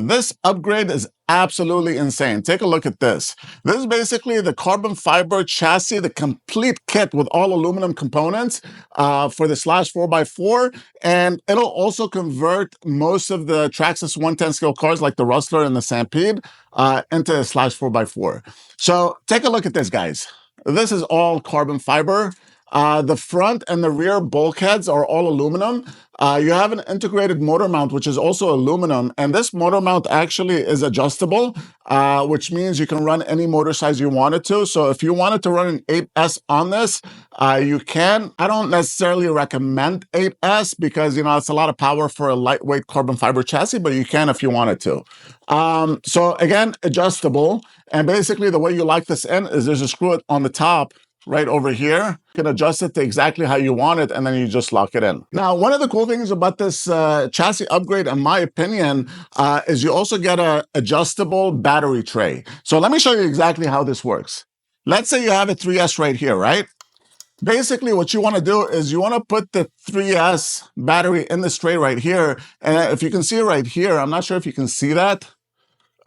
This upgrade is absolutely insane. Take a look at this. This is basically the carbon fiber chassis, the complete kit with all aluminum components for the Slash 4x4. And it'll also convert most of the Traxxas 110 scale cars like the Rustler and the Stampede into a Slash 4x4. So take a look at this, guys. This is all carbon fiber. The front and the rear bulkheads are all aluminum. You have an integrated motor mount, which is also aluminum. And this motor mount actually is adjustable, which means you can run any motor size you wanted to. So if you wanted to run an 8S on this, you can. I don't necessarily recommend 8S because, you know, it's a lot of power for a lightweight carbon fiber chassis, but you can if you wanted to. So again, adjustable. And basically the way you lock this in is there's a screw on the top right over here. You can adjust it to exactly how you want it, and then you just lock it in. Now, one of the cool things about this chassis upgrade, in my opinion, is you also get an adjustable battery tray. So let me show you exactly how this works. Let's say you have a 3S right here, right? Basically, what you want to do is you want to put the 3S battery in this tray right here. And if you can see right here, I'm not sure if you can see that.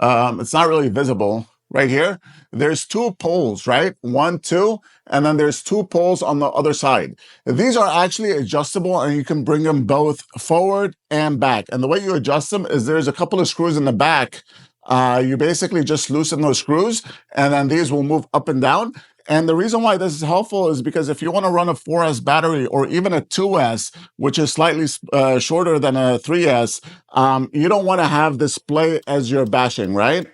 It's not really visible. Right here, there's two poles, right? 1, 2, and then there's two poles on the other side. These are actually adjustable and you can bring them both forward and back. And the way you adjust them is there's a couple of screws in the back. You basically just loosen those screws and then these will move up and down. And the reason why this is helpful is because if you want to run a 4S battery or even a 2S, which is slightly shorter than a 3S, you don't want to have this play as you're bashing, right?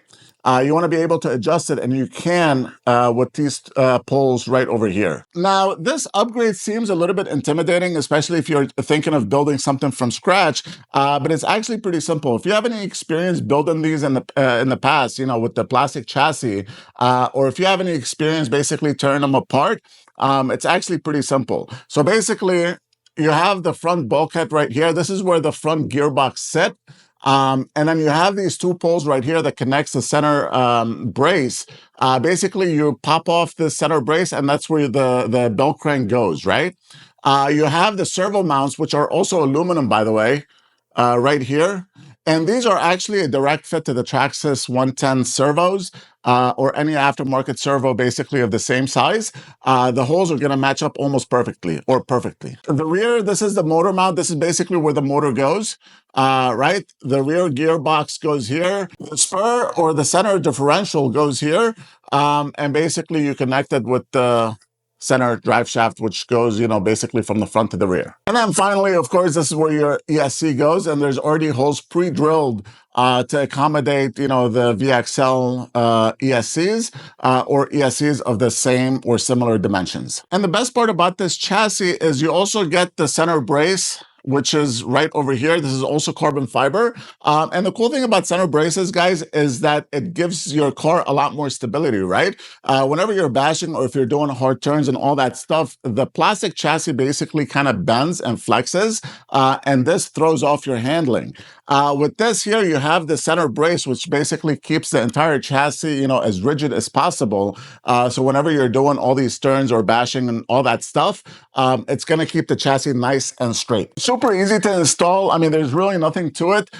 You want to be able to adjust it, and you can with these poles right over here. Now, this upgrade seems a little bit intimidating, especially if you're thinking of building something from scratch, but it's actually pretty simple. If you have any experience building these in the past, you know, with the plastic chassis, or if you have any experience basically tearing them apart, it's actually pretty simple. So basically, you have the front bulkhead right here. This is where the front gearbox sits. And then you have these two poles right here that connects the center brace. Basically, you pop off the center brace, and that's where the belt crank goes, right? You have the servo mounts, which are also aluminum, by the way, right here. And these are actually a direct fit to the Traxxas 110 servos, or any aftermarket servo basically of the same size. The holes are going to match up almost perfectly, or perfectly. The rear, this is the motor mount. This is basically where the motor goes, right? The rear gearbox goes here. The spur or the center differential goes here. And basically you connect it with the center drive shaft, which goes, you know, basically from the front to the rear. And then finally, of course, this is where your ESC goes, and there's already holes pre-drilled to accommodate, you know, the VXL ESCs or ESCs of the same or similar dimensions. And the best part about this chassis is you also get the center brace, which is right over here. This is also carbon fiber. And the cool thing about center braces, guys, is that it gives your car a lot more stability, right? Whenever you're bashing or if you're doing hard turns and all that stuff, the plastic chassis basically kind of bends and flexes, and this throws off your handling. With this here, you have the center brace, which basically keeps the entire chassis, you know, as rigid as possible. So whenever you're doing all these turns or bashing and all that stuff, it's going to keep the chassis nice and straight. Super easy to install. I mean, there's really nothing to it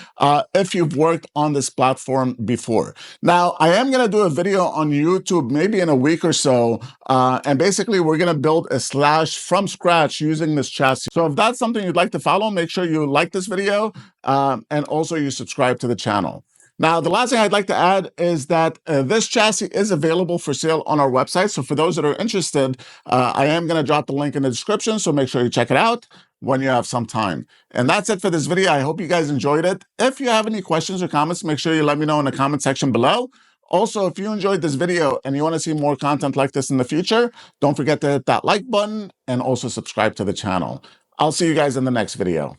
if you've worked on this platform before. Now, I am going to do a video on YouTube maybe in a week or so, and basically we're going to build a Slash from scratch using this chassis. So if that's something you'd like to follow, make sure you like this video and also you subscribe to the channel. Now, the last thing I'd like to add is that this chassis is available for sale on our website. So for those that are interested, I am going to drop the link in the description. So make sure you check it out when you have some time. And that's it for this video. I hope you guys enjoyed it. If you have any questions or comments, make sure you let me know in the comment section below. Also, if you enjoyed this video and you want to see more content like this in the future, don't forget to hit that like button and also subscribe to the channel. I'll see you guys in the next video.